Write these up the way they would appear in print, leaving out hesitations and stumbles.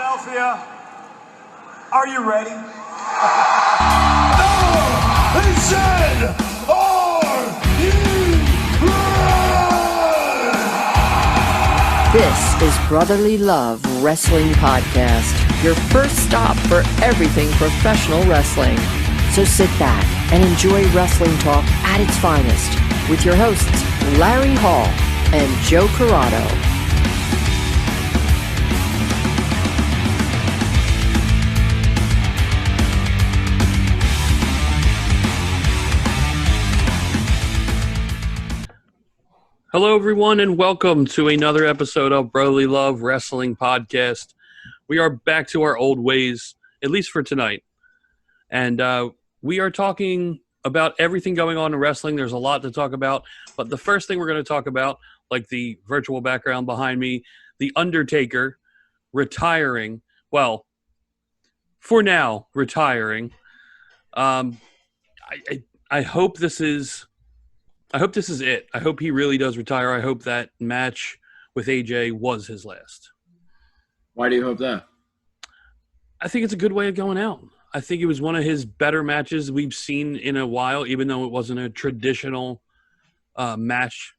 Philadelphia, are you ready? They said, are you ready? This is Brotherly Love Wrestling Podcast, your first stop for everything professional wrestling. So sit back and enjoy wrestling talk at its finest with your hosts, Larry Hall and Joe Corrado. Hello, everyone, and welcome to another episode of Brotherly Love Wrestling Podcast. We are back to our old ways, at least for tonight. And we are talking about everything going on in wrestling. There's a lot to talk about. But the first thing we're going to talk about, like the virtual background behind me, The Undertaker retiring. Well, for now, retiring. I hope this is... I hope this is it. I hope he really does retire. I hope that match with AJ was his last. Why do you hope that? I think it's a good way of going out. I think it was one of his better matches we've seen in a while, even though it wasn't a traditional match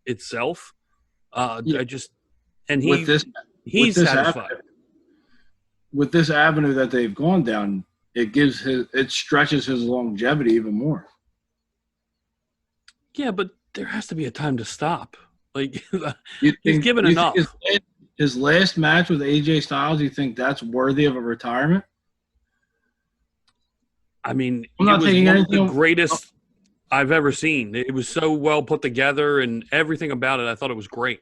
itself. Yeah. He's satisfied. With this avenue that they've gone down, it stretches his longevity even more. Yeah, but there has to be a time to stop. Like, he's given enough. His last match with AJ Styles, you think that's worthy of a retirement? I mean, I'm not taking one of anything the greatest I've ever seen. It was so well put together, and everything about it, I thought it was great.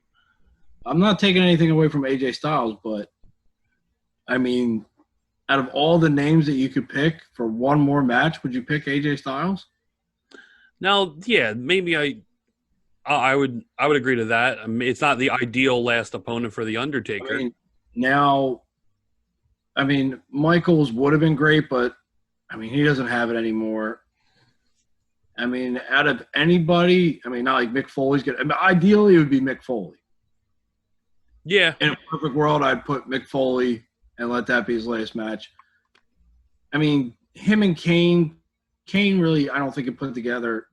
I'm not taking anything away from AJ Styles, but, I mean, out of all the names that you could pick for one more match, would you pick AJ Styles? Now, yeah, maybe I would agree to that. I mean, it's not the ideal last opponent for The Undertaker. Michaels would have been great, but, he doesn't have it anymore. Out of anybody, not like Mick Foley's good. Ideally, it would be Mick Foley. Yeah. In a perfect world, I'd put Mick Foley and let that be his last match. Him and Kane really, I don't think, can put together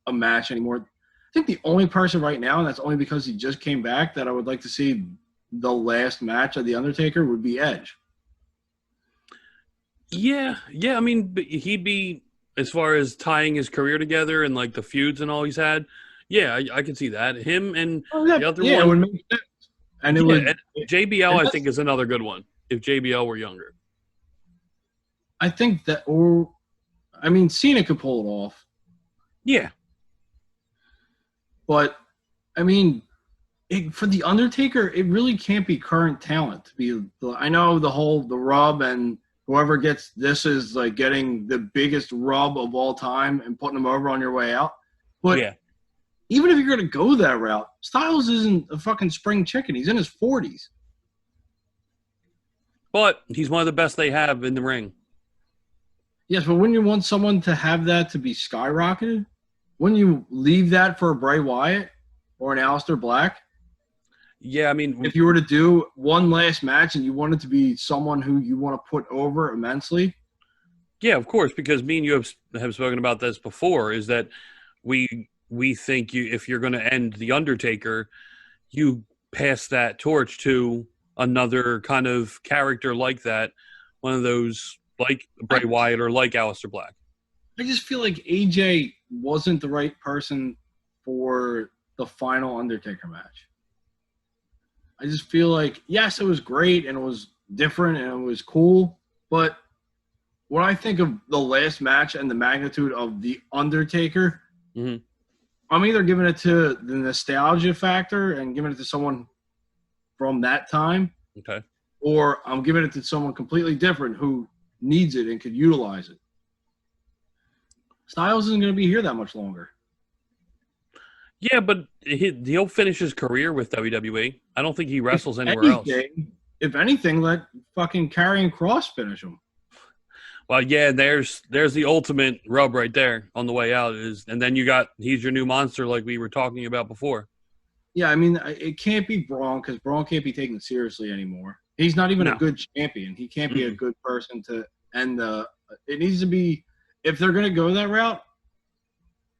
a match anymore. I think the only person right now, and that's only because he just came back, that I would like to see the last match of The Undertaker would be Edge. Yeah. But he'd be, as far as tying his career together and, like, the feuds and all he's had, yeah, I can see that. Him and the other one. It would make sense. And JBL, I think, is another good one, if JBL were younger. I think that, Cena could pull it off. Yeah. But, for The Undertaker, it really can't be current talent. I know the rub and whoever gets this is like getting the biggest rub of all time and putting them over on your way out. But yeah. Even if you're going to go that route, Styles isn't a fucking spring chicken. He's in his 40s. But he's one of the best they have in the ring. Yes, but wouldn't you want someone to have that to be skyrocketed? Wouldn't you leave that for a Bray Wyatt or an Aleister Black? Yeah, if you were to do one last match and you wanted to be someone who you want to put over immensely. Yeah, of course, because me and you have spoken about this before, is that we think if you're going to end The Undertaker, you pass that torch to another kind of character like that, one of those like Bray Wyatt or like Aleister Black. I just feel like AJ wasn't the right person for the final Undertaker match. I just feel like, yes, it was great and it was different and it was cool, but when I think of the last match and the magnitude of The Undertaker, mm-hmm. I'm either giving it to the nostalgia factor and giving it to someone from that time, okay, or I'm giving it to someone completely different who needs it and could utilize it. Styles isn't going to be here that much longer. Yeah, but he'll finish his career with WWE. I don't think he wrestles anywhere else. If anything, let fucking Karrion Kross finish him. Well, yeah, there's the ultimate rub right there on the way out. And then he's your new monster like we were talking about before. Yeah, I mean, it can't be Braun because Braun can't be taken seriously anymore. He's not even No. a good champion. He can't be a good person to end the – it needs to be – if they're going to go that route,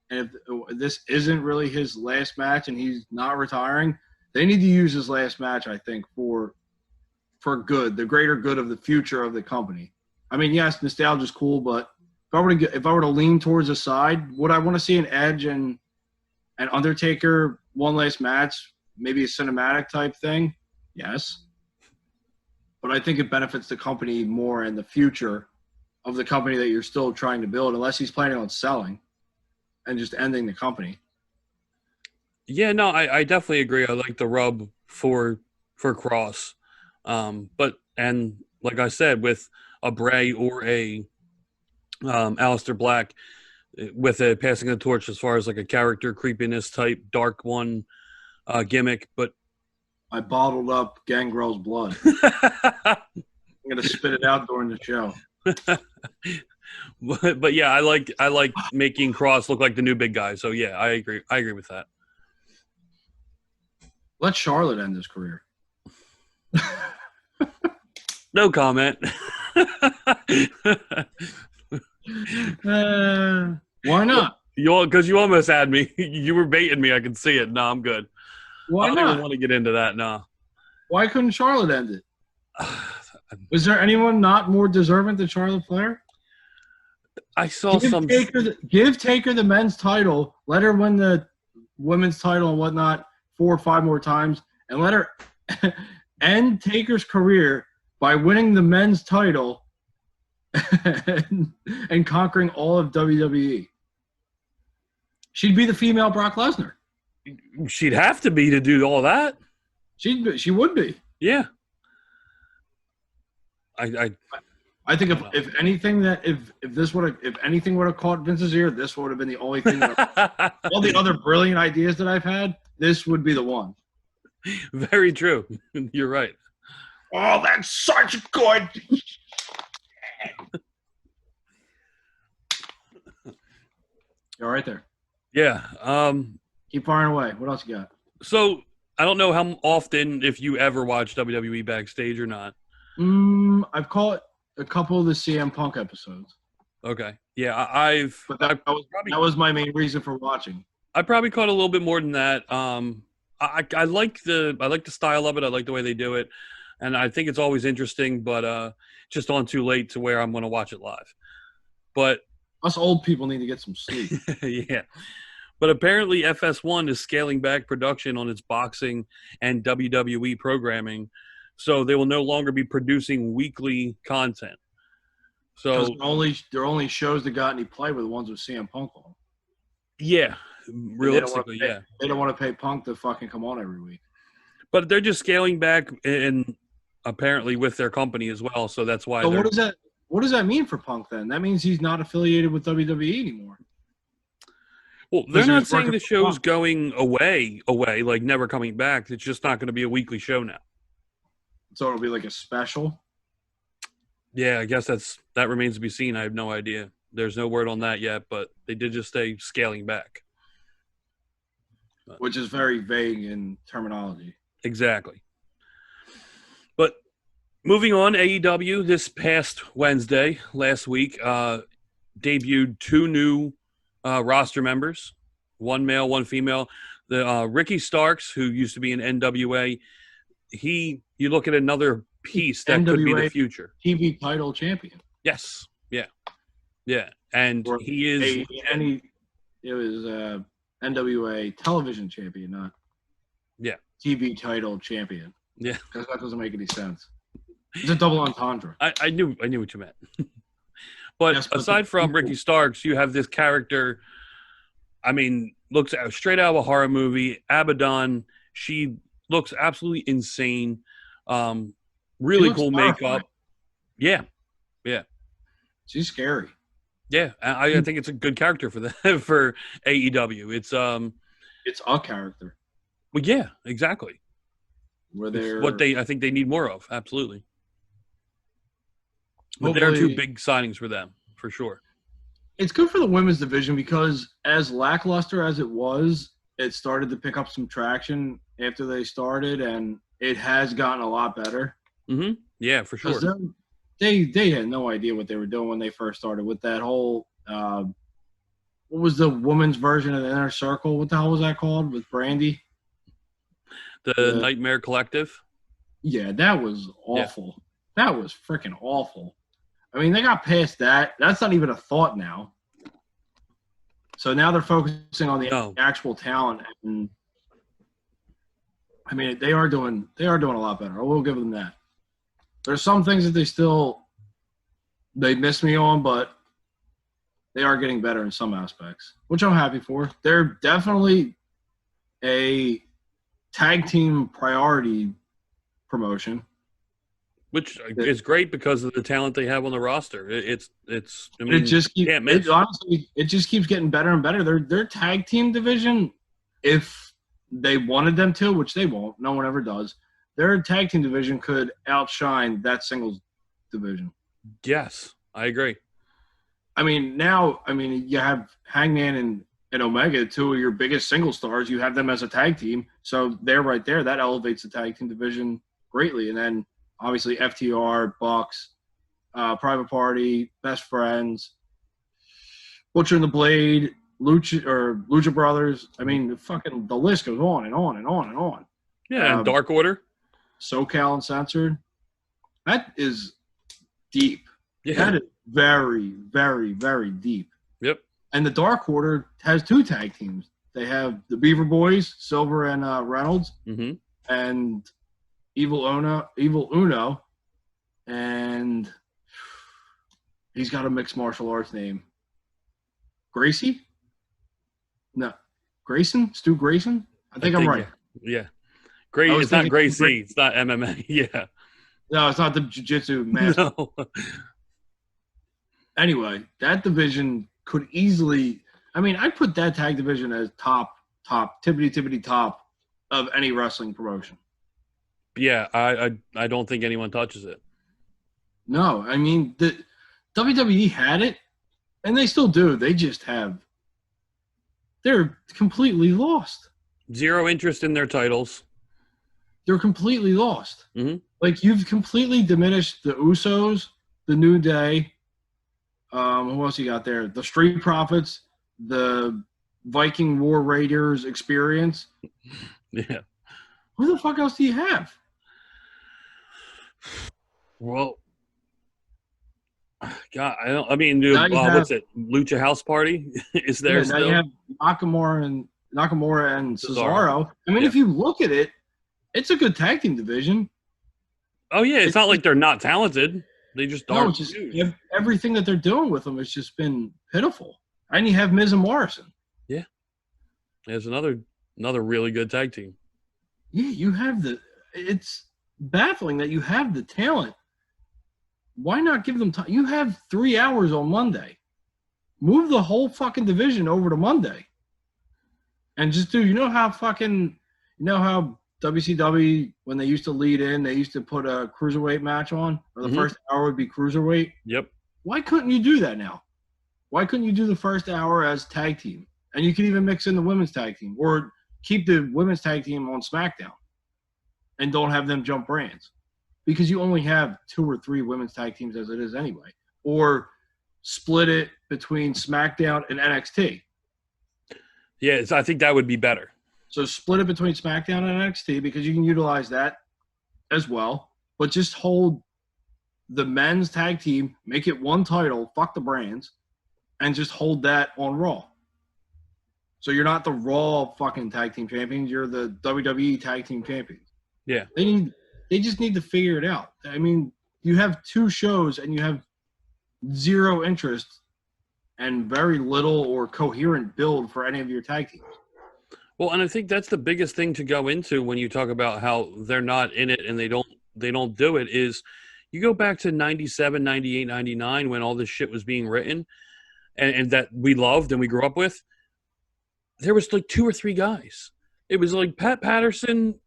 and if this isn't really his last match and he's not retiring, they need to use his last match, I think, for good, the greater good of the future of the company. I mean, yes, nostalgia is cool, but if I were to lean towards a side, would I want to see an Edge and Undertaker one last match, maybe a cinematic type thing? Yes. But I think it benefits the company more in the future of the company that you're still trying to build, unless he's planning on selling and just ending the company. Yeah, no, I definitely agree. I like the rub for Cross. But like I said, with a Bray or a Aleister Black, with a passing the torch as far as like a character creepiness type dark one gimmick, but I bottled up Gangrel's blood. I'm gonna spit it out during the show. but yeah, I like making Cross look like the new big guy. So yeah, I agree with that. Let Charlotte end his career. No comment. Why not? Because you almost had me. You were baiting me. I can see it. No, I'm good. Why I don't not? even want to get into that. No. Why couldn't Charlotte end it? Was there anyone not more deserving than Charlotte Flair? I saw Give Taker the men's title. Let her win the women's title and whatnot 4 or 5 more times, and let her end Taker's career by winning the men's title and conquering all of WWE. She'd be the female Brock Lesnar. She'd have to be to do all that. She would be. Yeah. I think if anything would have caught Vince's ear, this would have been the only thing. All the other brilliant ideas that I've had, this would be the one. Very true. You're right. Oh, that's such good. You're right there. Yeah. Keep firing away. What else you got? So I don't know how often, if you ever watch WWE backstage or not. I've caught a couple of the CM Punk episodes. Okay. Yeah, But that was my main reason for watching. I probably caught a little bit more than that. I like the style of it. I like the way they do it, and I think it's always interesting. But just on too late to where I'm going to watch it live. But us old people need to get some sleep. Yeah. But apparently FS1 is scaling back production on its boxing and WWE programming, so they will no longer be producing weekly content. So they're only shows that got any play were the ones with CM Punk on. Yeah, realistically, yeah. They don't want to pay Punk to fucking come on every week. But they're just scaling back, and apparently with their company as well. So that's why. So what does that mean for Punk then? That means he's not affiliated with WWE anymore. Well, they're not saying the show's going away, like never coming back. It's just not going to be a weekly show now. So it'll be like a special? Yeah, I guess that remains to be seen. I have no idea. There's no word on that yet, but they did just say scaling back. Which is very vague in terminology. Exactly. But moving on, AEW this past last week, debuted 2 new roster members, 1 male, 1 female. The Ricky Starks, who used to be in NWA, you look at another piece that NWA could be the future. TV title champion. Yes. Yeah. And he is. It was NWA television champion, not TV title champion. Yeah. Because that doesn't make any sense. It's a double entendre. I knew what you meant. But aside from Ricky Starks, you have this character, I mean, looks straight out of a horror movie. Abaddon, she looks absolutely insane. Really cool makeup. Yeah. She's scary. Yeah, I think it's a good character for AEW. It's a character. Well, yeah, exactly. It's what I think they need more of. Absolutely. But there are 2 big signings for them, for sure. It's good for the women's division because as lackluster as it was, it started to pick up some traction after they started, and it has gotten a lot better. Mm-hmm. Yeah, for sure. They had no idea what they were doing when they first started with that whole what was the woman's version of the Inner Circle? What the hell was that called with Brandy? The Nightmare Collective. Yeah, that was awful. Yeah. That was freaking awful. I mean, they got past that. That's not even a thought now. So now they're focusing on the actual talent, and I mean, they are doing a lot better. I will give them that. There's some things that they miss me on, but they are getting better in some aspects, which I'm happy for. They're definitely a tag team priority promotion, which is great because of the talent they have on the roster. It's. I mean, it just can't miss. Honestly, it just keeps getting better and better. Their tag team division, if they wanted them to, which they won't, no one ever does. Their tag team division could outshine that singles division. Yes, I agree. I mean, now, you have Hangman and Omega, two of your biggest single stars. You have them as a tag team, so they're right there. That elevates the tag team division greatly. And then obviously FTR, Bucks, Private Party, Best Friends, Butcher and the Blade, Lucha Brothers. I mean, the list goes on and on and on and on. Yeah, and Dark Order, SoCal Uncensored. That is deep. Yeah. That is very, very, very deep. Yep. And the Dark Order has two tag teams. They have the Beaver Boys, Silver and Reynolds, and Evil Uno, and he's got a mixed martial arts name. Gracie? No. Grayson? Stu Grayson? I think I'm right. Yeah. Great. It's not Gracie. It's not MMA. Yeah. No, it's not the jiu-jitsu master. No. Anyway, that division could easily – I'd put that tag division as top, tippity top of any wrestling promotion. Yeah, I don't think anyone touches it. No, the WWE had it, and they still do. They just have – they're completely lost. Zero interest in their titles. They're completely lost. Mm-hmm. Like, you've completely diminished the Usos, the New Day. Who else you got there? The Street Profits, the Viking War Raiders experience. Yeah. Who the fuck else do you have? Well, God, what's it? Lucha House Party is there still? Now you have Nakamura and Cesaro. If you look at it, it's a good tag team division. Oh yeah, it's not like they're not talented. They just aren't. No, just everything that they're doing with them has just been pitiful. And you have Miz and Morrison. Yeah, there's another really good tag team. Yeah, you have it's baffling that you have the talent. Why not give them time? You have 3 hours on Monday. Move the whole fucking division over to Monday. And just do, how WCW, when they used to lead in, they used to put a cruiserweight match on, or the first hour would be cruiserweight. Yep. Why couldn't you do that now? Why couldn't you do the first hour as tag team? And you could even mix in the women's tag team, or keep the women's tag team on SmackDown and don't have them jump brands, because you only have 2 or 3 women's tag teams as it is anyway. Or split it between SmackDown and NXT. Yeah, I think that would be better. So split it between SmackDown and NXT, because you can utilize that as well. But just hold the men's tag team, make it one title, fuck the brands, and just hold that on Raw. So you're not the Raw fucking tag team champions. You're the WWE tag team champions. Yeah. They just need to figure it out. You have 2 shows and you have zero interest and very little or coherent build for any of your tag teams. Well, and I think that's the biggest thing to go into when you talk about how they're not in it and they don't do it, is you go back to 97, 98, 99 when all this shit was being written and that we loved and we grew up with. There was like 2 or 3 guys. It was like Pat Patterson,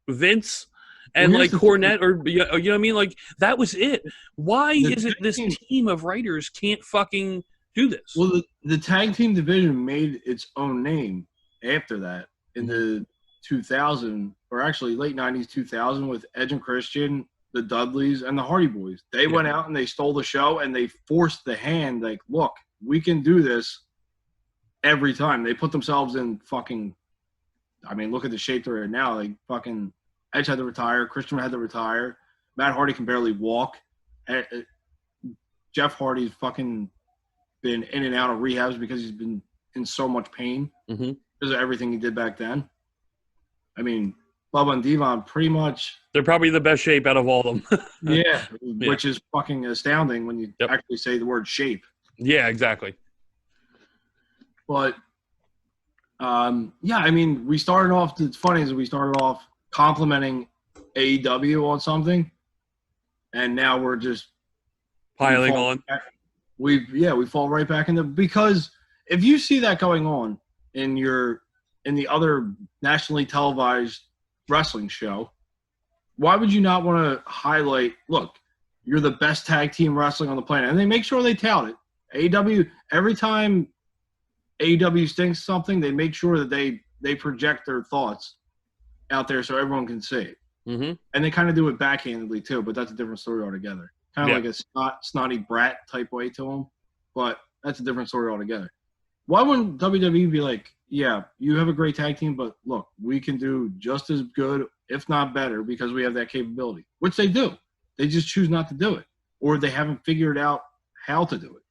Vince, and like Cornette, or you know what I mean? Like, that was it. Why is it this team of writers can't fucking do this? Well, the tag team division made its own name after that in the 2000, or actually late 90s, 2000, with Edge and Christian, the Dudleys, and the Hardy Boys. They went out and they stole the show, and they forced the hand, like, look, we can do this every time. They put themselves in fucking, I mean, look at the shape they're in now. Like, fucking Edge had to retire. Christian had to retire. Matt Hardy can barely walk. Jeff Hardy's fucking been in and out of rehabs because he's been in so much pain because of everything he did back then. I mean, Bubba and Devon pretty much. They're probably the best shape out of all of them. Yeah, which is fucking astounding when you actually say the word shape. Yeah, exactly. But, yeah, I mean, we started off, it's funny is we started off complimenting AEW on something, and now we're just piling on. We fall right back into, because if you see that going on in the other nationally televised wrestling show, why would you not want to highlight, look, you're the best tag team wrestling on the planet? And they make sure they tout it. AEW, every time AEW stinks something, they make sure that they project their thoughts out there so everyone can see it. Mm-hmm. And they kind of do it backhandedly too, but that's a different story altogether. Kind of like a snotty brat type way to them, but that's a different story altogether. Why wouldn't WWE be like, yeah, you have a great tag team, but look, we can do just as good, if not better, because we have that capability, which they do. They just choose not to do it, or they haven't figured out how to do it.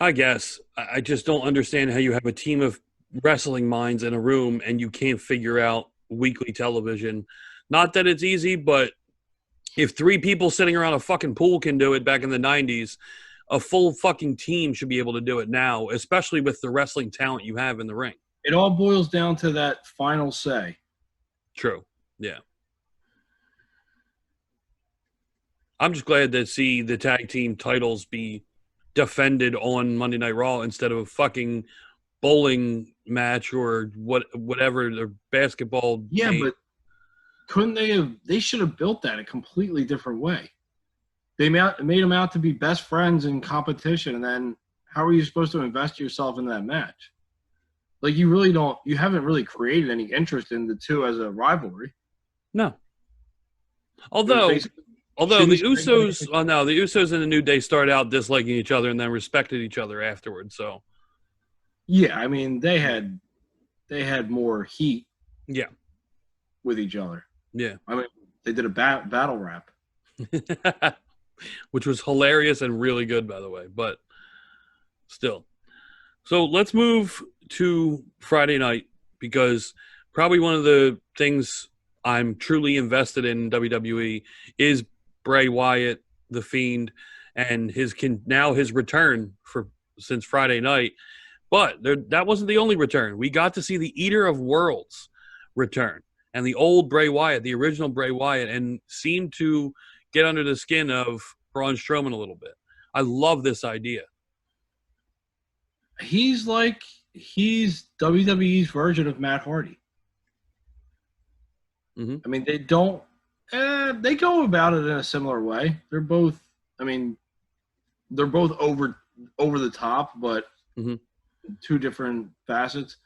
I guess. I just don't understand how you have a team of wrestling minds in a room and you can't figure out weekly television. Not that it's easy, but if 3 people sitting around a fucking pool can do it back in the 90s, a full fucking team should be able to do it now, especially with the wrestling talent you have in the ring. It all boils down to that final say. True. Yeah. I'm just glad to see the tag team titles be defended on Monday Night Raw instead of a fucking bowling match or whatever, the basketball game. But couldn't they should have built that a completely different way. They made them out to be best friends in competition, and then how are you supposed to invest yourself in that match? Like, you haven't really created any interest in the two as a rivalry. No. Although the Usos, the Usos and the New Day started out disliking each other and then respected each other afterwards. So, yeah, I mean, they had more heat. Yeah. With each other. Yeah. I mean, they did a battle rap. Which was hilarious and really good, by the way, but still. So let's move to Friday night, because probably one of the things I'm truly invested in WWE is Bray Wyatt, The Fiend, and his return since Friday night. But that wasn't the only return. We got to see the Eater of Worlds return, and the old Bray Wyatt, the original Bray Wyatt, and seemed to get under the skin of Braun Strowman a little bit. I love this idea. He's WWE's version of Matt Hardy. Mm-hmm. I mean, they go about it in a similar way. They're both over the top, but two different facets.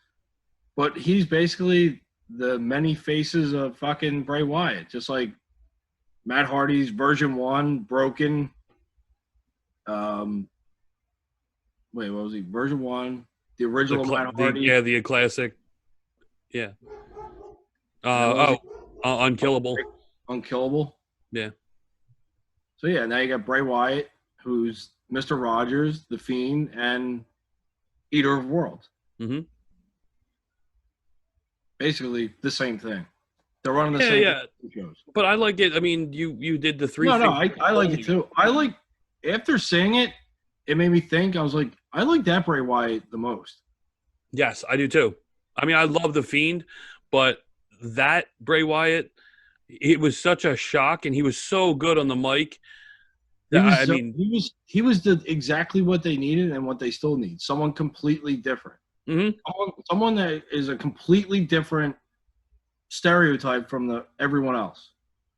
But he's basically the many faces of fucking Bray Wyatt, just like Matt Hardy's version 1, broken. What was he? Version 1, the original Matt Hardy. The classic. Yeah. Unkillable. Unkillable. Yeah. So yeah, now you got Bray Wyatt, who's Mr. Rogers, The Fiend, and Eater of Worlds. Mm-hmm. Basically the same thing. They're running the same shows. But I like it. I mean, you did the 3. No, I like it too. After seeing it, it made me think. I was like, I like that Bray Wyatt the most. Yes, I do too. I mean, I love The Fiend, but that Bray Wyatt, it was such a shock, and he was so good on the mic. He was exactly what they needed and what they still need. Someone completely different. Mm-hmm. Someone that is a completely different stereotype from everyone else.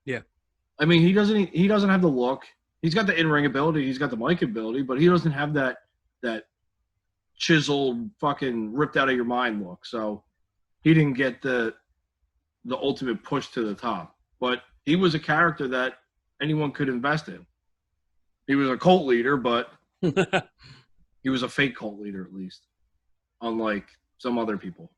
Yeah. I mean, he doesn't have the look. He's got the in-ring ability. He's got the mic ability, but he doesn't have that chiseled, fucking ripped out of your mind look. So he didn't get the ultimate push to the top. But he was a character that anyone could invest in. He was a cult leader, but he was a fake cult leader at least, unlike some other people.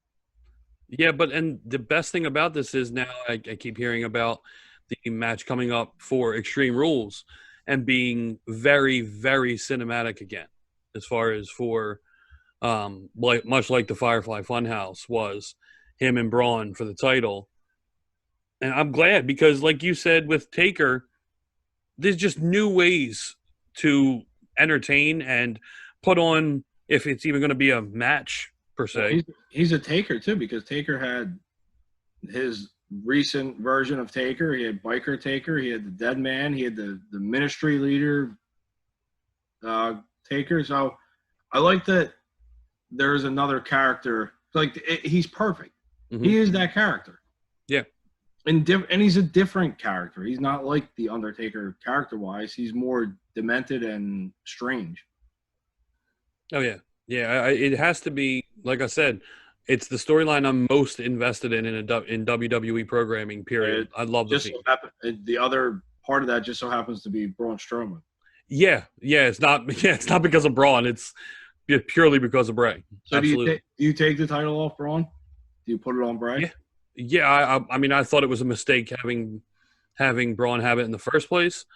Yeah, and the best thing about this is now I keep hearing about the match coming up for Extreme Rules and being very, very cinematic again, as far as for much like the Firefly Funhouse was, him and Braun for the title. And I'm glad because, like you said with Taker, there's just new ways to entertain and put on, if it's even going to be a match per se. Well, he's a Taker too, because Taker had his recent version of Taker. He had Biker Taker. He had the Dead Man. He had the Ministry Leader Taker. So I like that there's another character. Like he's perfect. Mm-hmm. He is that character. Yeah. And he's a different character. He's not like the Undertaker character-wise. He's more demented and strange. Oh, yeah. Yeah, it has to be, like I said, it's the storyline I'm most invested in WWE programming, period. I love the scene. The other part of that just so happens to be Braun Strowman. Yeah, it's not because of Braun. It's purely because of Bray. So do you take the title off Braun? Do you put it on Bray? Yeah. I mean, I thought it was a mistake having Braun have it in the first place.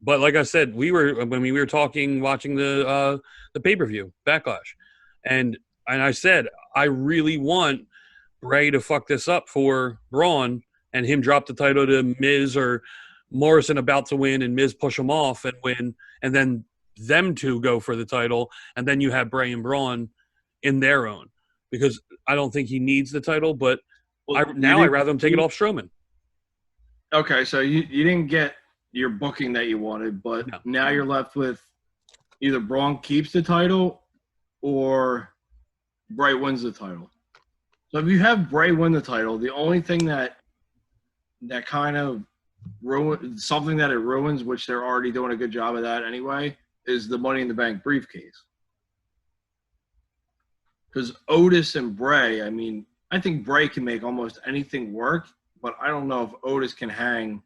But like I said, when we were watching the pay-per-view Backlash, and I said I really want Bray to fuck this up for Braun and him drop the title to Miz or Morrison about to win and Miz push him off and win, and then them two go for the title, and then you have Bray and Braun in their own, because I don't think he needs the title, but I'd rather him take it off Strowman. Okay, so you didn't get your booking that you wanted, but now you're left with either Braun keeps the title or Bray wins the title. So if you have Bray win the title, the only thing that kind of something that it ruins, which they're already doing a good job of that anyway, is the Money in the Bank briefcase. Because Otis and Bray, I mean, I think Bray can make almost anything work, but I don't know if Otis can hang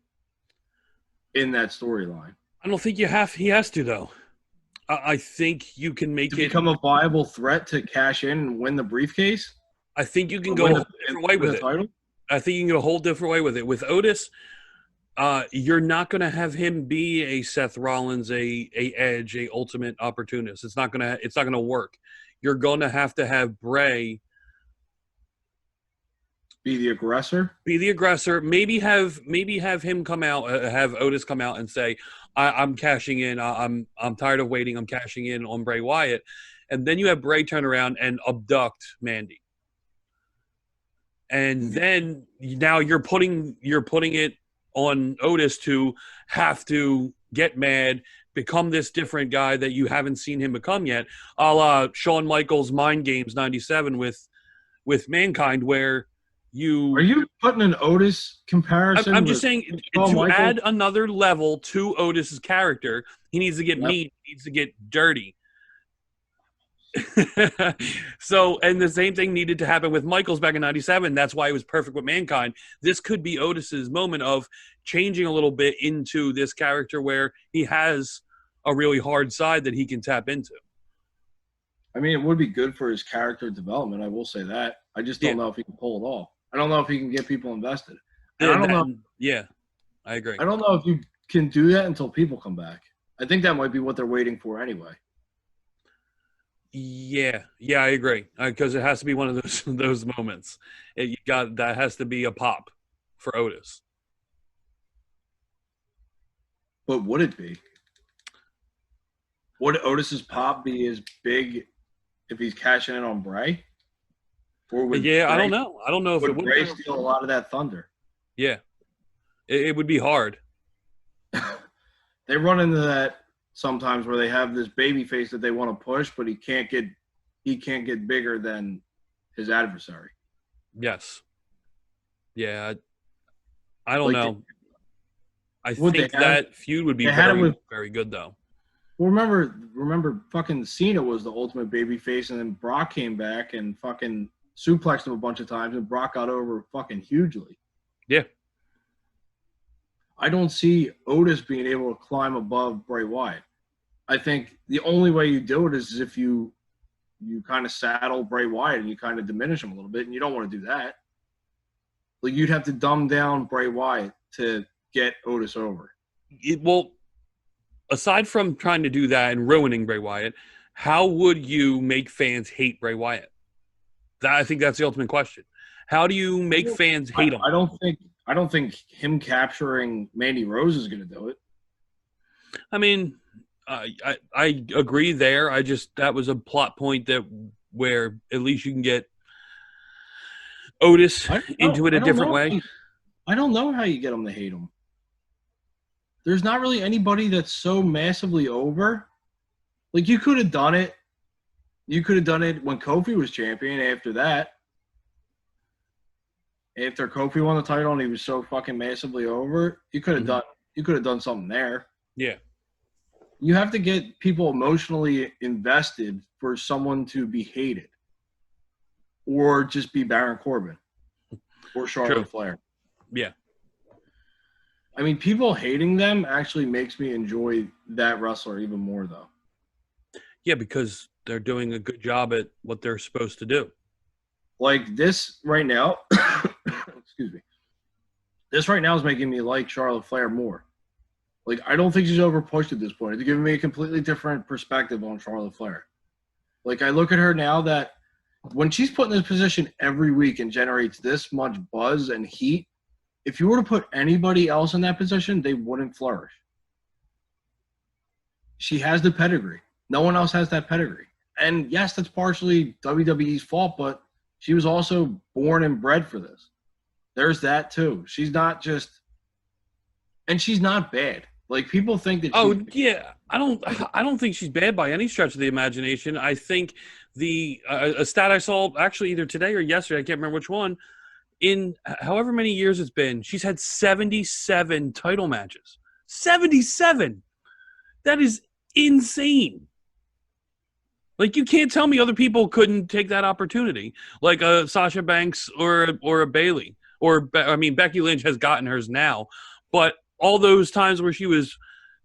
in that storyline. I don't think he has to, though. I think you can make it become a viable threat to cash in and win the briefcase. I think you can go a whole different way with it. Title? I think you can go a whole different way with it. With Otis, you're not going to have him be a Seth Rollins, a Edge, a ultimate opportunist. It's not going to work. You're going to have Bray be the aggressor. Maybe have him come out, have Otis come out and say, "I'm cashing in. I'm tired of waiting. I'm cashing in on Bray Wyatt," and then you have Bray turn around and abduct Mandy, and then now you're putting it on Otis to have to get mad, become this different guy that you haven't seen him become yet, a la Shawn Michaels' Mind Games '97 with Mankind, where. Are you putting an Otis comparison? I'm just saying to add another level to Otis's character, he needs to get mean, he needs to get dirty. So, and the same thing needed to happen with Michaels back in '97. That's why he was perfect with Mankind. This could be Otis's moment of changing a little bit into this character where he has a really hard side that he can tap into. I mean, it would be good for his character development. I will say that. I just don't know if he can pull it off. I don't know if he can get people invested. And I don't know. Yeah, I agree. I don't know if you can do that until people come back. I think that might be what they're waiting for anyway. Yeah, I agree. Because it has to be one of those moments. That has to be a pop for Otis. But would it be? Would Otis's pop be as big if he's cashing in on Bray? I don't know. I don't know if it would. Bray steal a lot of that thunder? Yeah, it would be hard. They run into that sometimes where they have this baby face that they want to push, but he can't get bigger than his adversary. Yes. Yeah, I don't know. I think that feud would be very good, though. Well, remember, fucking Cena was the ultimate baby face, and then Brock came back and fucking suplexed him a bunch of times, and Brock got over fucking hugely. Yeah. I don't see Otis being able to climb above Bray Wyatt. I think the only way you do it is if you kind of saddle Bray Wyatt and you kind of diminish him a little bit, and you don't want to do that. Like, you'd have to dumb down Bray Wyatt to get Otis over. Well, aside from trying to do that and ruining Bray Wyatt, how would you make fans hate Bray Wyatt? I think that's the ultimate question. How do you make fans hate him? I don't think him capturing Mandy Rose is going to do it. I mean, I agree there. That was a plot point where at least you can get Otis into it a different way. I don't know how you get him to hate him. There's not really anybody that's so massively over. Like, you could have done it. You could have done it when Kofi was champion. After that, after Kofi won the title and he was so fucking massively over, you could have done something there. Yeah. You have to get people emotionally invested for someone to be hated, or just be Baron Corbin or Charlotte Flair. Yeah. I mean, people hating them actually makes me enjoy that wrestler even more, though. Yeah, because they're doing a good job at what they're supposed to do. Like this right now, excuse me. This right now is making me like Charlotte Flair more. Like, I don't think she's overpushed at this point. It's giving me a completely different perspective on Charlotte Flair. Like, I look at her now that when she's put in this position every week and generates this much buzz and heat, if you were to put anybody else in that position, they wouldn't flourish. She has the pedigree. No one else has that pedigree. And yes, that's partially WWE's fault, but she was also born and bred for this. There's that too. She's not just – and she's not bad. Like, people think that I don't think she's bad by any stretch of the imagination. I think a stat I saw actually either today or yesterday, I can't remember which one, in however many years it's been, she's had 77 title matches. 77! That is insane. Like, you can't tell me other people couldn't take that opportunity, like a Sasha Banks or a Bayley. Becky Lynch has gotten hers now, but all those times where she was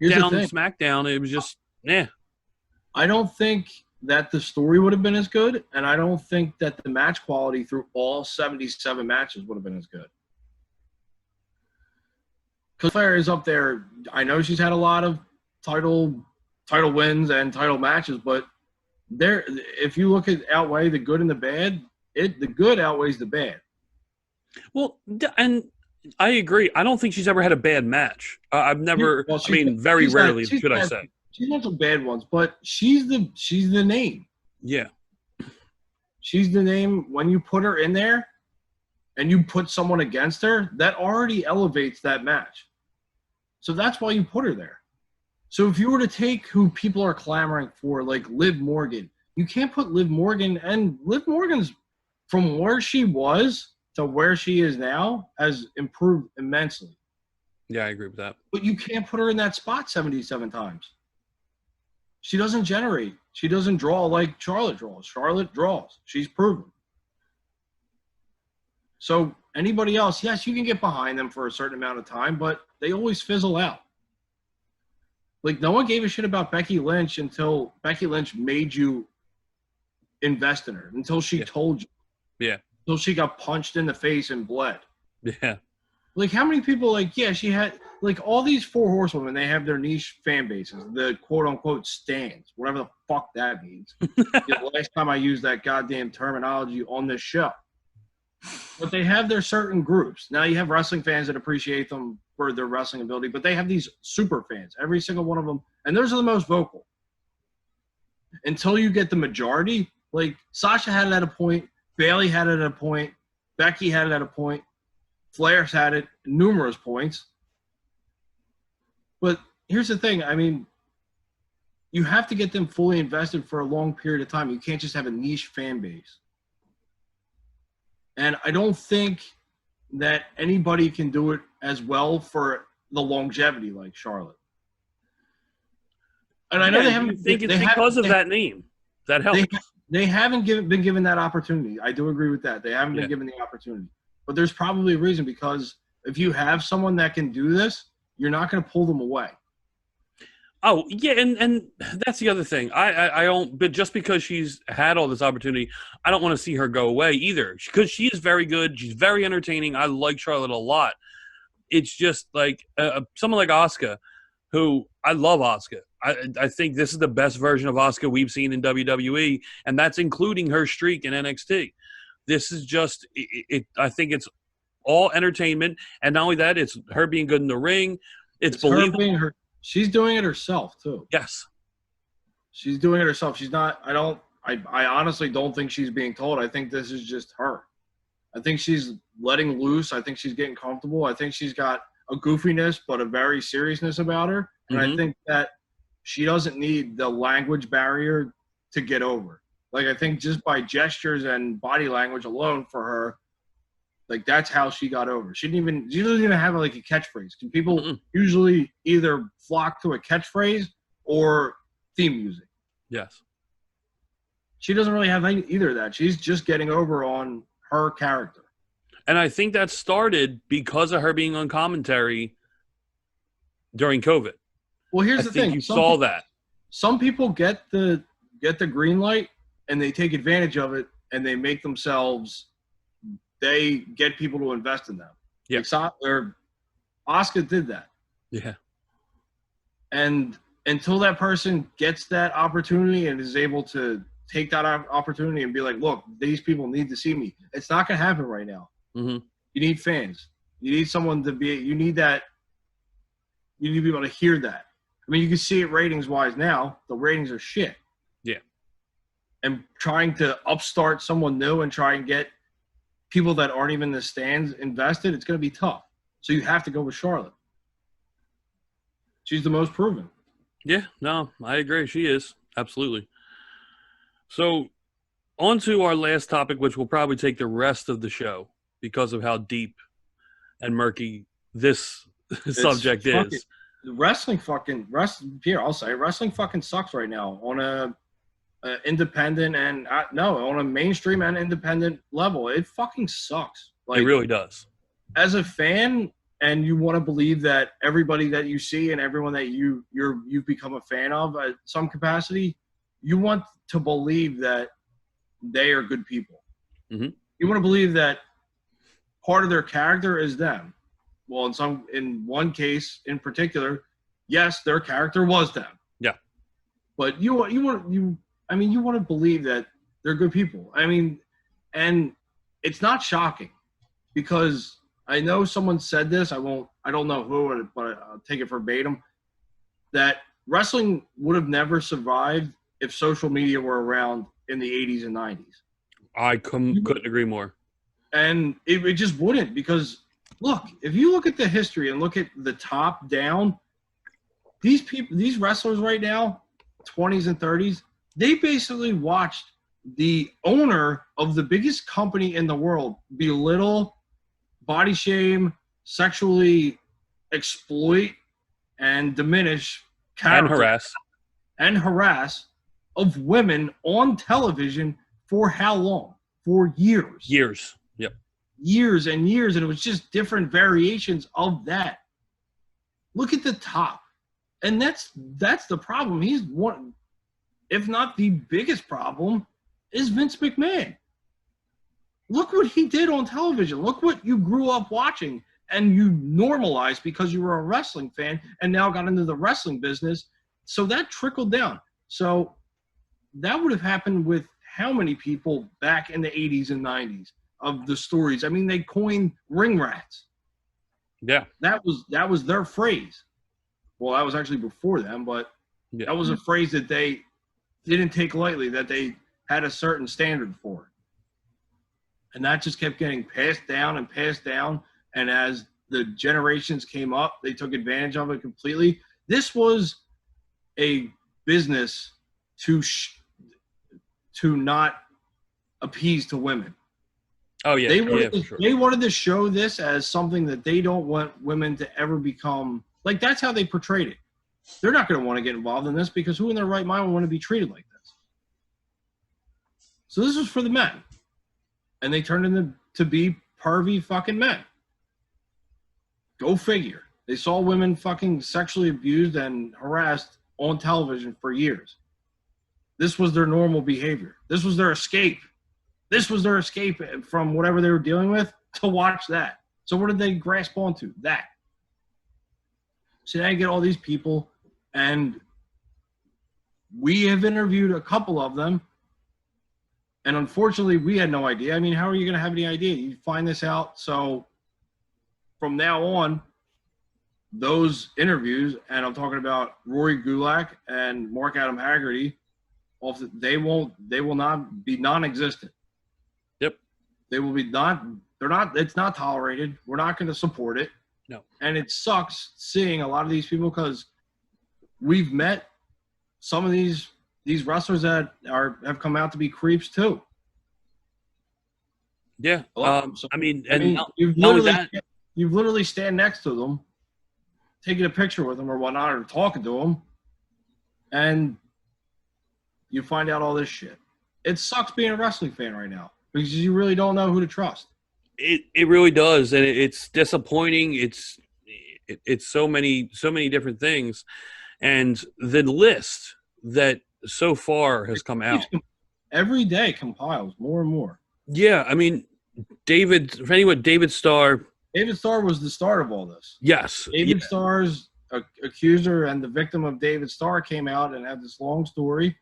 down SmackDown, it was just, I don't think that the story would have been as good, and I don't think that the match quality through all 77 matches would have been as good. Because Flair is up there. I know she's had a lot of title wins and title matches, but if you look at outweigh the good and the bad, the good outweighs the bad. Well, and I agree. I don't think she's ever had a bad match. I've never. Well, very rarely, should I say? She's had some bad ones, but she's the name. Yeah, she's the name. When you put her in there, and you put someone against her, that already elevates that match. So that's why you put her there. So if you were to take who people are clamoring for, like Liv Morgan, you can't put Liv Morgan, and Liv Morgan's from where she was to where she is now has improved immensely. Yeah, I agree with that. But you can't put her in that spot 77 times. She doesn't generate. She doesn't draw like Charlotte draws. Charlotte draws. She's proven. So anybody else, yes, you can get behind them for a certain amount of time, but they always fizzle out. Like, no one gave a shit about Becky Lynch until Becky Lynch made you invest in her, until she told you. Yeah. Until she got punched in the face and bled. Yeah. Like, how many people, she had, all these four horsewomen, they have their niche fan bases, the quote-unquote stands, whatever the fuck that means. The last time I used that goddamn terminology on this show. But they have their certain groups. Now, you have wrestling fans that appreciate them for their wrestling ability, but they have these super fans, every single one of them, and those are the most vocal. Until you get the majority, Sasha had it at a point, Bayley had it at a point, Becky had it at a point, Flair's had it at numerous points. But here's the thing, you have to get them fully invested for a long period of time. You can't just have a niche fan base. And I don't think that anybody can do it as well for the longevity like Charlotte. And I know they haven't. Think it's because of that name that helps. They haven't been given that opportunity. I do agree with that. They haven't been given the opportunity. But there's probably a reason, because if you have someone that can do this, you're not going to pull them away. Oh yeah, and that's the other thing. I don't. But just because she's had all this opportunity, I don't want to see her go away either. Because she is very good. She's very entertaining. I like Charlotte a lot. It's just like someone like Asuka, who I love Asuka. I think this is the best version of Asuka we've seen in WWE, and that's including her streak in NXT. This is just I think it's all entertainment, and not only that, it's her being good in the ring. It's believable. Her being her. She's doing it herself too. Yes. She's doing it herself. She's not. I honestly don't think she's being told. I think this is just her. I think she's letting loose. I think she's getting comfortable. I think she's got a goofiness, but a very seriousness about her. And I think that she doesn't need the language barrier to get over. Like, I think just by gestures and body language alone for her, like, that's how she got over. She doesn't even have like a catchphrase. People usually either flock to a catchphrase or theme music. Yes. She doesn't really have either of that. She's just getting over on her character. And I think that started because of her being on commentary during COVID. Well, here's the thing. You saw that. Some people get the green light and they take advantage of it and they make themselves – they get people to invest in them. Yeah. Like Asuka did that. Yeah. And until that person gets that opportunity and is able to take that opportunity and be like, look, these people need to see me. It's not going to happen right now. Mm-hmm. You need fans. You need someone to be – you need that – you need to be able to hear that. I mean, you can see it ratings-wise now. The ratings are shit. Yeah. And trying to upstart someone new and try and get people that aren't even in the stands invested, it's going to be tough. So you have to go with Charlotte. She's the most proven. Yeah, no, I agree. She is. Absolutely. So on to our last topic, which will probably take the rest of the show because of how deep and murky this subject is. Wrestling fucking sucks right now on a independent and on a mainstream and independent level. It fucking sucks. Like, it really does. As a fan, and you want to believe that everybody that you see and everyone that you've become a fan of at some capacity, you want to believe that they are good people. Mm-hmm. You want to believe that part of their character is them. Well, in one case in particular, yes, their character was them. Yeah. But you want to believe that they're good people. I mean, and it's not shocking because I know someone said this. I don't know who, but I'll take it verbatim, that wrestling would have never survived if social media were around in the 80s and 90s. I couldn't agree more. And it just wouldn't, because look, if you look at the history and look at the top down, these wrestlers right now, 20s and 30s, they basically watched the owner of the biggest company in the world belittle, body shame, sexually exploit, and diminish and harass of women on television for how long? For years. Yep. Years and years, and it was just different variations of that. Look at the top. And that's the problem. He's one, if not the biggest problem, is Vince McMahon. Look what he did on television. Look what you grew up watching and you normalized because you were a wrestling fan and now got into the wrestling business. So that trickled down. So that would have happened with how many people back in the 80s and 90s of the stories? I mean, they coined ring rats. Yeah. That was their phrase. Well, that was actually before them, but that was a phrase that they didn't take lightly, that they had a certain standard for. And that just kept getting passed down and passed down. And as the generations came up, they took advantage of it completely. This was a business to not appease to women. Oh, yeah. They wanted to show this as something that they don't want women to ever become. Like, that's how they portrayed it. They're not going to want to get involved in this because who in their right mind would want to be treated like this? So this was for the men. And they turned into to be pervy fucking men. Go figure. They saw women fucking sexually abused and harassed on television for years. This was their normal behavior. This was their escape. This was their escape from whatever they were dealing with to watch that. So what did they grasp onto? That. So now you get all these people, and we have interviewed a couple of them, and unfortunately we had no idea. I mean, how are you going to have any idea? You find this out. So from now on, those interviews, and I'm talking about Rory Gulak and Mark Adam Haggerty, they will not be non-existent. Yep. They will be it's not tolerated. We're not going to support it. No. And it sucks seeing a lot of these people, because we've met some of these wrestlers that have come out to be creeps too. Yeah. You've literally stand next to them, taking a picture with them or whatnot, or talking to them, and you find out all this shit. It sucks being a wrestling fan right now because you really don't know who to trust. It really does, and it's disappointing. It's so many different things, and the list that so far has come out every day compiles more and more. Yeah, I mean, David Starr. David Starr was the start of all this. Yes, David Starr's accuser and the victim of David Starr came out and had this long story,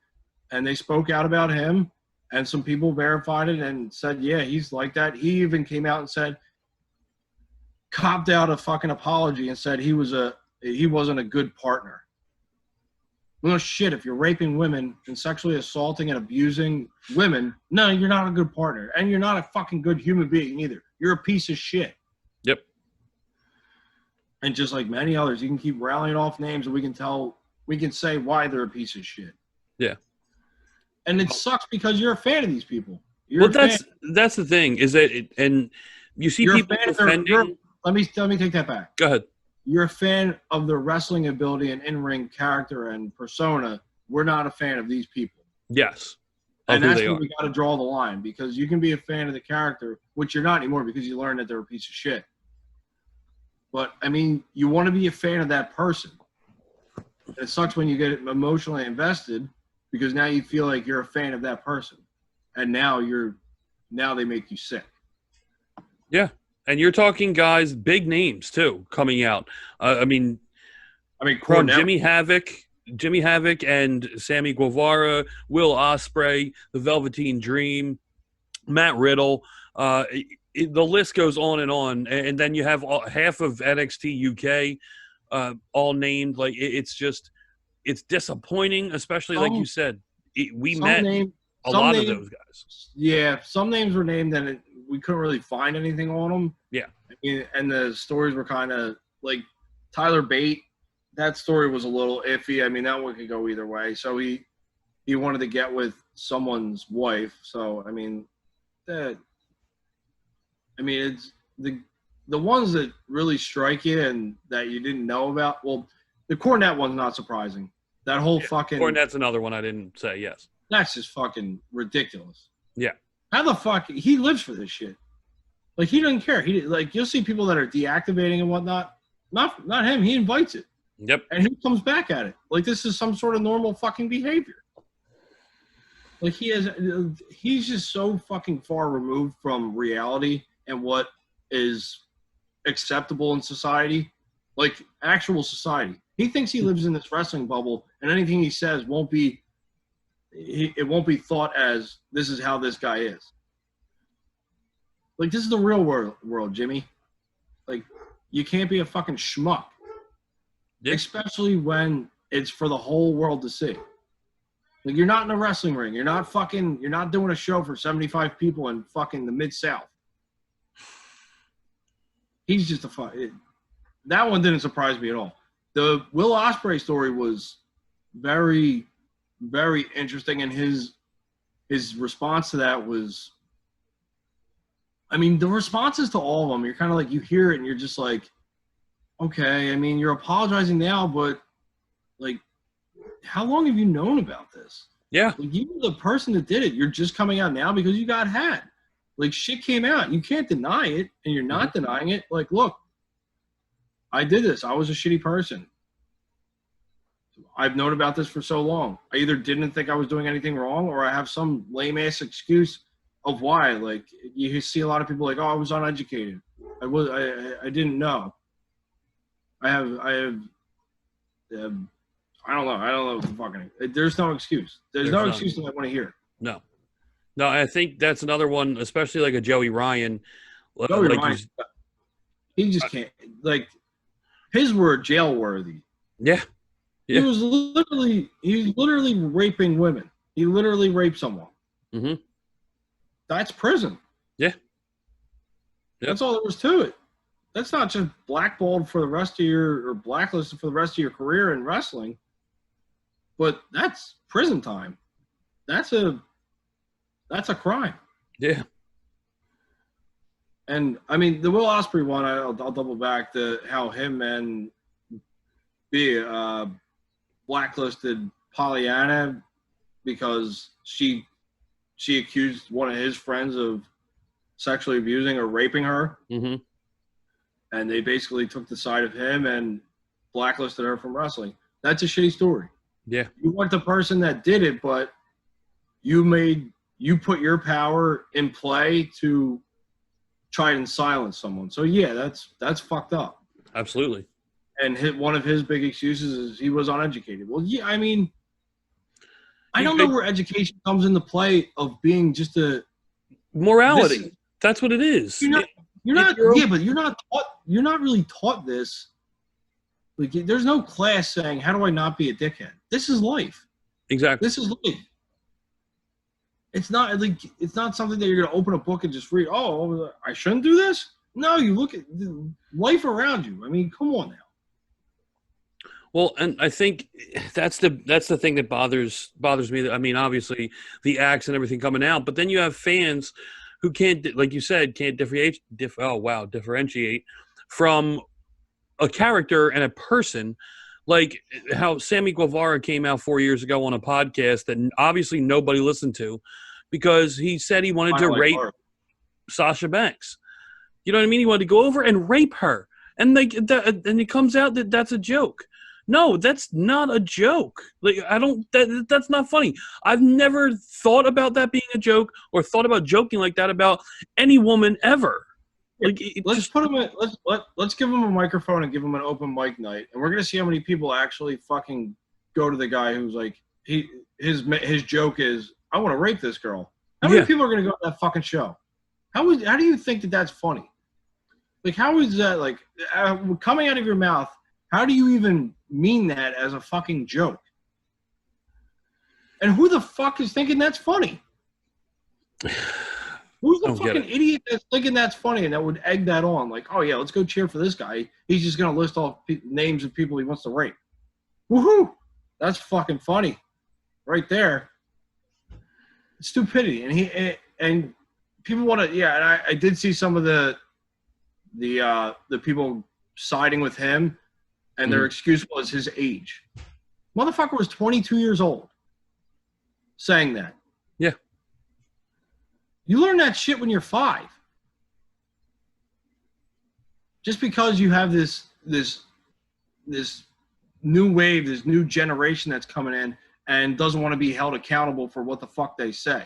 and they spoke out about him. And some people verified it and said, yeah, he's like that. He even came out and said, copped out a fucking apology and said he wasn't a good partner. Well, shit, if you're raping women and sexually assaulting and abusing women, no, you're not a good partner. And you're not a fucking good human being either. You're a piece of shit. Yep. And just like many others, you can keep rallying off names and we can say why they're a piece of shit. Yeah. And it sucks because you're a fan of these people. That's the thing is that, and you see people defending. Let me take that back. Go ahead. You're a fan of their wrestling ability and in-ring character and persona. We're not a fan of these people. Yes. And that's where we got to draw the line, because you can be a fan of the character, which you're not anymore because you learned that they're a piece of shit. But, I mean, you want to be a fan of that person. It sucks when you get emotionally invested, because now you feel like you're a fan of that person, and now they make you sick. Yeah, and you're talking guys, big names too, coming out. I mean, from Jimmy Havoc and Sammy Guevara, Will Ospreay, the Velveteen Dream, Matt Riddle. The list goes on, and then you have half of NXT UK all named. Like it's disappointing, especially like you said. We met a lot of those guys. Yeah, some names were named and we couldn't really find anything on them. Yeah. And the stories were kind of like Tyler Bate. That story was a little iffy. I mean, that one could go either way. So he wanted to get with someone's wife. So, I mean, it's the ones that really strike you and that you didn't know about. Well, the Cornette one's not surprising. That whole fucking Cornette's another one I didn't say. Yes, that's just fucking ridiculous. Yeah, how the fuck he lives for this shit? Like, he doesn't care. You'll see people that are deactivating and whatnot. Not him. He invites it. Yep. And he comes back at it like this is some sort of normal fucking behavior. Like, he's just so fucking far removed from reality and what is acceptable in society, like actual society. He thinks he lives in this wrestling bubble, and anything he says won't be thought as this is how this guy is. Like, this is the real world, Jimmy. Like, you can't be a fucking schmuck, especially when it's for the whole world to see. Like, you're not in a wrestling ring. You're not doing a show for 75 people in fucking the Mid-South. He's just that one didn't surprise me at all. The Will Ospreay story was very, very interesting, and his response to that was, I mean, the responses to all of them, you're kind of like, you hear it and you're just like, okay, I mean, you're apologizing now, but like, how long have you known about this? Yeah. Like, you were the person that did it. You're just coming out now because you got had. Like, shit came out. You can't deny it, and you're not denying it. Like, look, I did this. I was a shitty person. I've known about this for so long. I either didn't think I was doing anything wrong, or I have some lame ass excuse of why. Like, you see a lot of people like, oh, I was uneducated. I didn't know. I don't know. I don't know what the fucking. There's no excuse. There's no excuse that I want to hear. No. I think that's another one, especially like a Joey Ryan. Joey Ryan, he just can't. Like, his were jail worthy. Yeah. He was literally raping women. He literally raped someone. Mm-hmm. That's prison. Yeah. Yep. That's all there was to it. That's not just blackballed for the rest of your, or blacklisted for the rest of your career in wrestling, but that's prison time. That's a crime. Yeah. And I mean, the Will Ospreay one, I'll double back to how him and blacklisted Pollyanna because she accused one of his friends of sexually abusing or raping her. Mm-hmm. And they basically took the side of him and blacklisted her from wrestling. That's a shitty story. Yeah. You weren't the person that did it, but you put your power in play to try and silence someone. So yeah, that's fucked up. Absolutely. And one of his big excuses is he was uneducated. Well, yeah, I mean, I don't know where education comes into play of being just a morality. That's what it is. But you're not really taught this. Like, there's no class saying, how do I not be a dickhead? This is life. Exactly. This is life. It's not something that you're going to open a book and just read, oh, I shouldn't do this? No, you look at life around you. I mean, come on now. Well, and I think that's the thing that bothers me. I mean, obviously the acts and everything coming out, but then you have fans who can't, like you said, can't differentiate from a character and a person. Like how Sammy Guevara came out 4 years ago on a podcast that obviously nobody listened to because he said he wanted to rape Sasha Banks. You know what I mean? He wanted to go over and rape her. And and it comes out that that's a joke. No, that's not a joke. Like, that's not funny. I've never thought about that being a joke or thought about joking like that about any woman ever. Like, let's give him a microphone and give him an open mic night, and we're gonna see how many people actually fucking go to the guy who's like his joke is, I want to rape this girl. How many people are gonna go to that fucking show? How do you think that that's funny? Like, how is that like coming out of your mouth? How do you even mean that as a fucking joke? And who the fuck is thinking that's funny? Who's the fucking idiot that's thinking that's funny and that would egg that on? Like, oh yeah, let's go cheer for this guy. He's just going to list off names of people he wants to rape. Woohoo! That's fucking funny. Right there. It's stupidity. And people want to, and I did see some of the people siding with him. And their excuse was his age. Motherfucker was 22 years old saying that. Yeah. You learn that shit when you're 5. Just because you have this new wave, this new generation that's coming in and doesn't want to be held accountable for what the fuck they say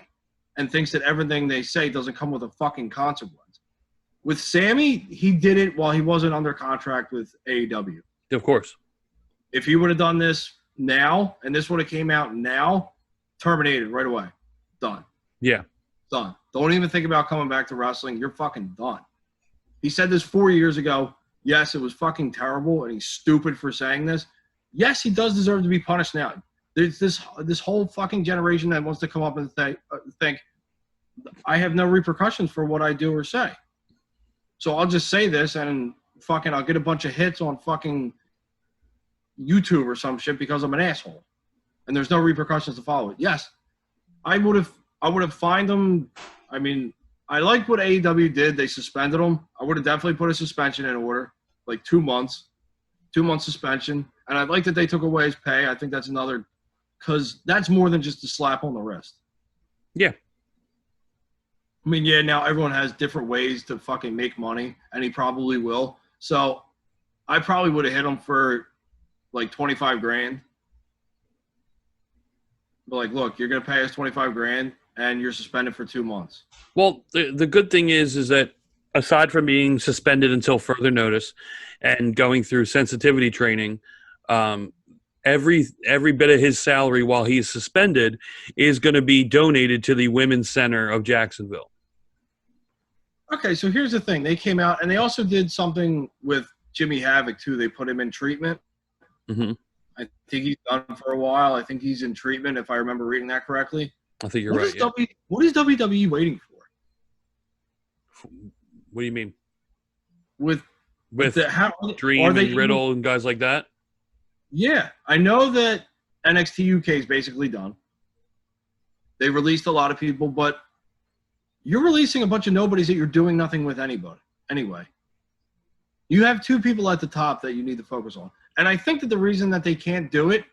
and thinks that everything they say doesn't come with a fucking consequence. With Sammy, he did it while he wasn't under contract with AEW. Of course. If he would have done this now, and this would have came out now, terminated right away. Done. Yeah. Done. Don't even think about coming back to wrestling. You're fucking done. He said this 4 years ago. Yes, it was fucking terrible, and he's stupid for saying this. Yes, he does deserve to be punished now. There's this whole fucking generation that wants to come up and think, I have no repercussions for what I do or say. So I'll just say this, and fucking I'll get a bunch of hits on fucking YouTube or some shit because I'm an asshole, and there's no repercussions to follow it. Yes, I would have fined him. I mean, I liked what AEW did. They suspended him. I would have definitely put a suspension in order, like 2 months, 2 month suspension. And I like that they took away his pay. I think that's another, because that's more than just a slap on the wrist. Yeah. I mean, now everyone has different ways to fucking make money, and he probably will. So I probably would have hit him for like 25 grand. But like, look, you're going to pay us 25 grand and you're suspended for 2 months. Well, the good thing is that aside from being suspended until further notice and going through sensitivity training, every bit of his salary while he's suspended is going to be donated to the Women's Center of Jacksonville. Okay, so here's the thing. They came out, and they also did something with Jimmy Havoc, too. They put him in treatment. Mm-hmm. I think he's done for a while. I think he's in treatment, if I remember reading that correctly. I think you're right. What is WWE waiting for? What do you mean? With Dream and Riddle and guys like that? Yeah. I know that NXT UK is basically done. They released a lot of people, but you're releasing a bunch of nobodies that you're doing nothing with anyway. You have 2 people at the top that you need to focus on. And I think that the reason that they can't do it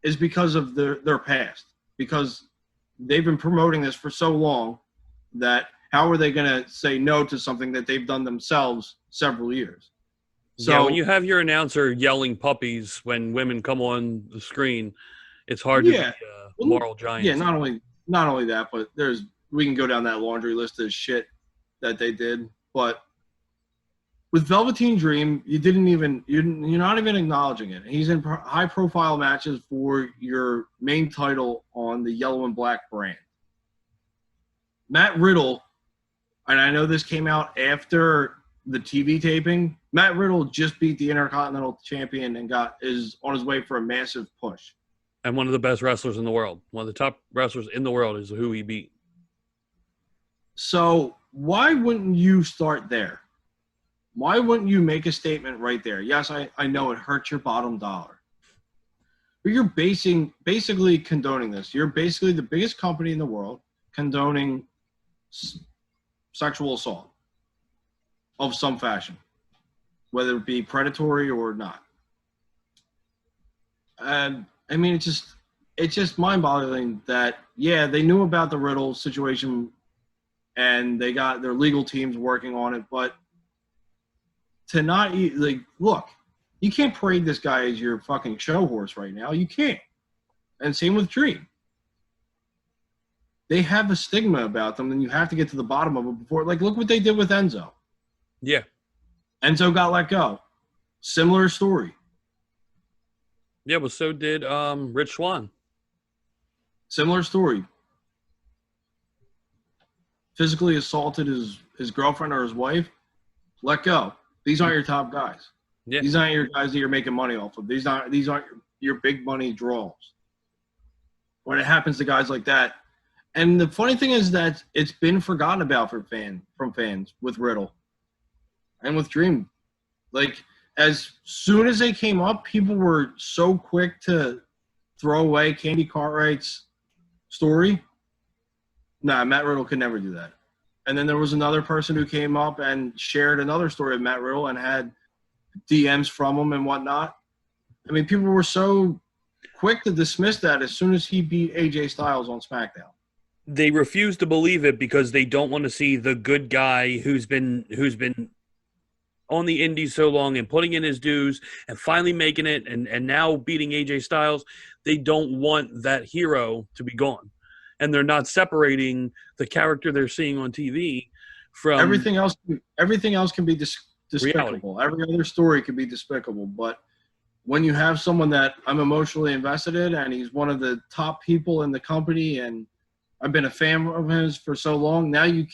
is because of their past. Because they've been promoting this for so long that how are they going to say no to something that they've done themselves several years? So, yeah, when you have your announcer yelling puppies when women come on the screen, it's hard to be moral giants. Yeah, not only that, but we can go down that laundry list of shit that they did. But with Velveteen Dream, you're not even acknowledging it. He's in high-profile matches for your main title on the yellow and black brand. Matt Riddle, and I know this came out after the TV taping, Matt Riddle just beat the Intercontinental Champion and is on his way for a massive push. And one of the best wrestlers in the world. One of the top wrestlers in the world is who he beat. So why wouldn't you start there? Why wouldn't you make a statement right there? Yes, I know it hurts your bottom dollar. But you're basically condoning this. You're basically the biggest company in the world condoning sexual assault of some fashion, whether it be predatory or not. And I mean, it's just mind-boggling that, yeah, they knew about the Riddle situation and they got their legal teams working on it, but to not look, you can't parade this guy as your fucking show horse right now. You can't. And same with Dream. They have a stigma about them, and you have to get to the bottom of it before. Like, look what they did with Enzo. Yeah. Enzo got let go. Similar story. Yeah, but so did Rich Swann. Similar story. Physically assaulted his girlfriend or his wife. Let go. These aren't your top guys. Yeah. These aren't your guys that you're making money off of. These aren't your big money draws. When it happens to guys like that. And the funny thing is that it's been forgotten about from fans with Riddle and with Dream. Like, as soon as they came up, people were so quick to throw away Candy Cartwright's story. Nah, Matt Riddle could never do that. And then there was another person who came up and shared another story of Matt Riddle and had DMs from him and whatnot. I mean, people were so quick to dismiss that as soon as he beat AJ Styles on SmackDown. They refuse to believe it because they don't want to see the good guy who's been on the indies so long and putting in his dues and finally making it and now beating AJ Styles. They don't want that hero to be gone. And they're not separating the character they're seeing on TV from everything else can be despicable. Reality. Every other story can be despicable. But when you have someone that I'm emotionally invested in and he's one of the top people in the company and I've been a fan of his for so long, now you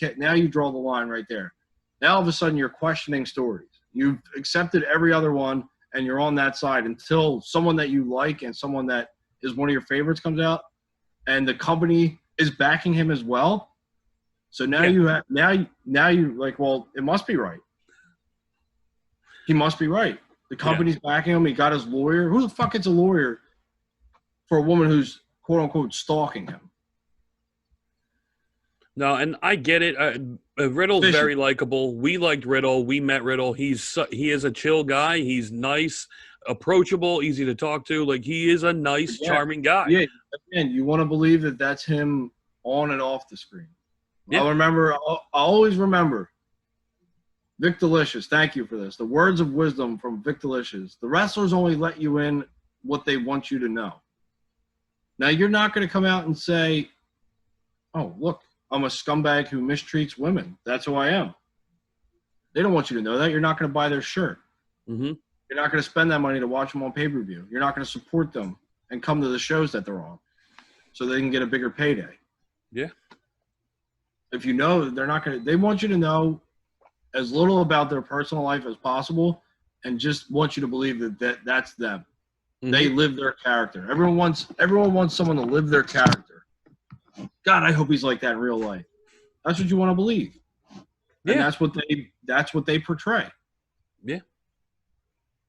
draw the line right there. Now all of a sudden you're questioning stories. You've accepted every other one and you're on that side until someone that you like and someone that is one of your favorites comes out and the company is backing him as well. So now you like, well, it must be right. He must be right. The company's backing him. He got his lawyer. Who the fuck is a lawyer for a woman who's quote unquote stalking him? No, and I get it. Riddle's very likable. We liked Riddle. We met Riddle. He is a chill guy. He's nice, approachable, easy to talk to. Like, he is a nice, charming guy. Yeah, again, you want to believe that that's him on and off the screen. Yeah. I always remember Vic Delicious, thank you for this. The words of wisdom from Vic Delicious. The wrestlers only let you in what they want you to know. Now, you're not going to come out and say, oh, look, I'm a scumbag who mistreats women. That's who I am. They don't want you to know that. You're not going to buy their shirt. Mm-hmm. You're not going to spend that money to watch them on pay-per-view. You're not going to support them and come to the shows that they're on so they can get a bigger payday. Yeah. If you know that they're not going to – they want you to know as little about their personal life as possible and just want you to believe that that's them. Mm-hmm. They live their character. Everyone wants someone to live their character. God, I hope he's like that in real life. That's what you want to believe. Yeah. And that's what they portray. Yeah.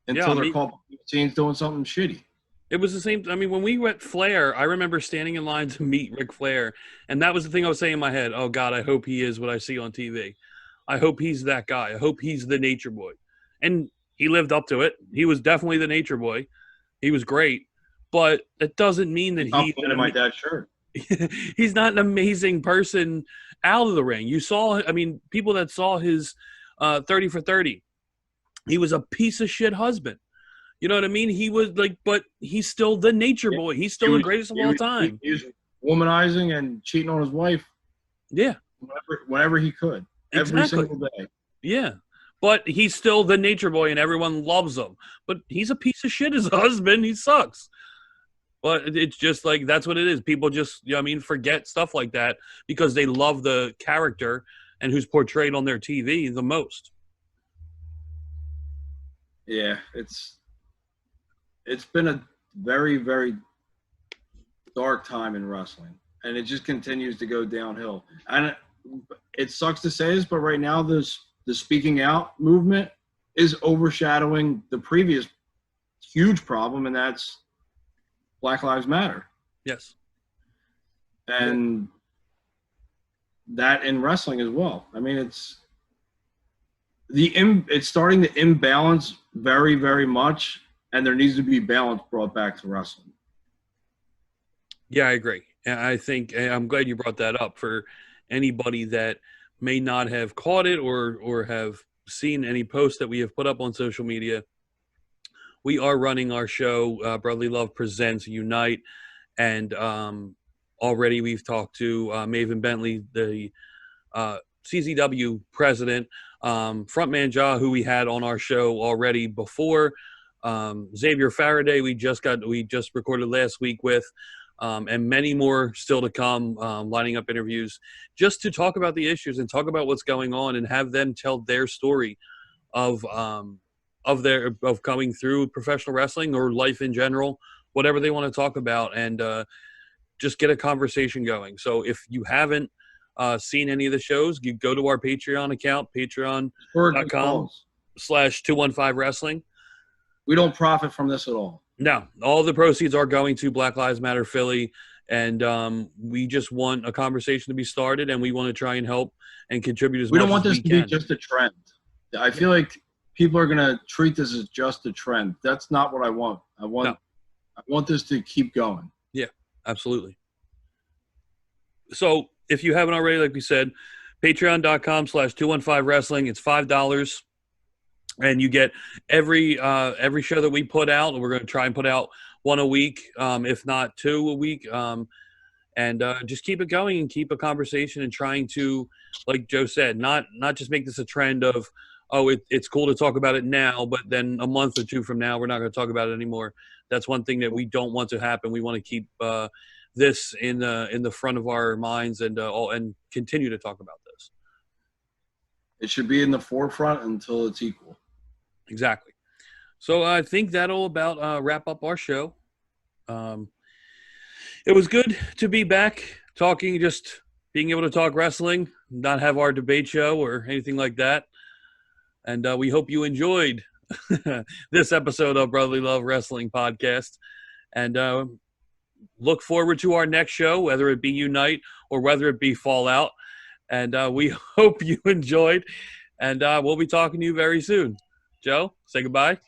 Until they're caught behind the scenes doing something shitty. It was the same. I mean, when we went Flair, I remember standing in line to meet Ric Flair, and that was the thing I was saying in my head. Oh God, I hope he is what I see on TV. I hope he's that guy. I hope he's the Nature Boy. And he lived up to it. He was definitely the Nature Boy. He was great, but it doesn't mean that he's my dad's shirt. He's not an amazing person out of the ring. You saw, I mean, people that saw his 30 for 30. He was a piece of shit husband. You know what I mean? He was like, but he's still the Nature Boy. He's still the greatest of all time. He was womanizing and cheating on his wife. Yeah. Whenever he could. Every single day. Yeah. But he's still the Nature Boy and everyone loves him. But he's a piece of shit as a husband. He sucks. But it's just like, that's what it is. People just, you know what I mean, forget stuff like that because they love the character and who's portrayed on their TV the most. Yeah, it's been a very, very dark time in wrestling, and it just continues to go downhill. And it sucks to say this, but right now the speaking out movement is overshadowing the previous huge problem, and that's Black Lives Matter. Yes. And that in wrestling as well. I mean, it's starting to imbalance very, very much, and there needs to be balance brought back to wrestling. Yeah, I agree. And I think I'm glad you brought that up for anybody that may not have caught it or have seen any posts that we have put up on social media. We are running our show, Brotherly Love Presents Unite, and already we've talked to Maven Bentley, the CZW president, Frontman Ja, who we had on our show already before, Xavier Faraday, we just recorded last week with, and many more still to come, lining up interviews just to talk about the issues and talk about what's going on and have them tell their story of coming through professional wrestling or life in general, whatever they want to talk about, and just get a conversation going. So if you haven't seen any of the shows, you go to our Patreon account, patreon.com/215wrestling. We don't profit from this at all. No, all the proceeds are going to Black Lives Matter Philly, and we just want a conversation to be started, and we want to try and help and contribute as much as we can. We don't want this to be just a trend. I feel like people are going to treat this as just a trend. That's not what I want. I want this to keep going. Yeah, absolutely. So if you haven't already, like we said, patreon.com/215wrestling. It's $5. And you get every show that we put out. We're going to try and put out one a week, if not two a week. And just keep it going and keep a conversation and trying to, like Joe said, not just make this a trend of, oh, it's cool to talk about it now, but then a month or two from now, we're not going to talk about it anymore. That's one thing that we don't want to happen. We want to keep this in the front of our minds and continue to talk about this. It should be in the forefront until it's equal. Exactly. So I think that'll about wrap up our show. It was good to be back talking, just being able to talk wrestling, not have our debate show or anything like that. And we hope you enjoyed this episode of Brotherly Love Wrestling Podcast. And look forward to our next show, whether it be Unite or whether it be Fallout. And we hope you enjoyed. And we'll be talking to you very soon. Joe, say goodbye.